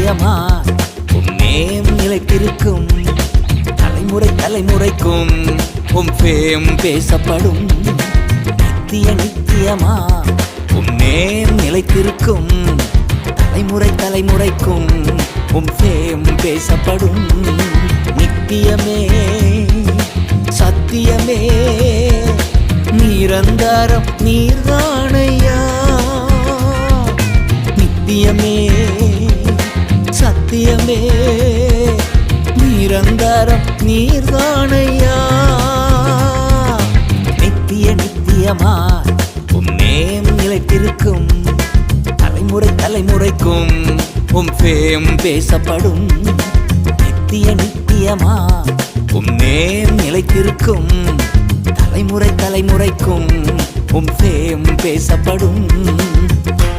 நித்தியமா உம் நேம் நிலைத்திருக்கும். தலைமுறை தலைமுறைக்கும் உம் ஃபேம் பேசப்படும். நித்தியமா உம் நேம் நிலைத்திருக்கும். தலைமுறை தலைமுறைக்கும் உம் ஃபேம் பேசப்படும். நித்தியமே சத்தியமே நிரந்தரம் நீர்தானையா. நித்தியமே சத்தியமே நிரந்தரம் நீர்தானையா. நித்தியமா உம் நேம் நிலைத்திருக்கும். தலைமுறை தலைமுறைக்கும் உம் ஃபேம் பேசப்படும். நித்தியமா உம் நேம் நிலைத்திருக்கும். தலைமுறை தலைமுறைக்கும் உம் ஃபேம் பேசப்படும்.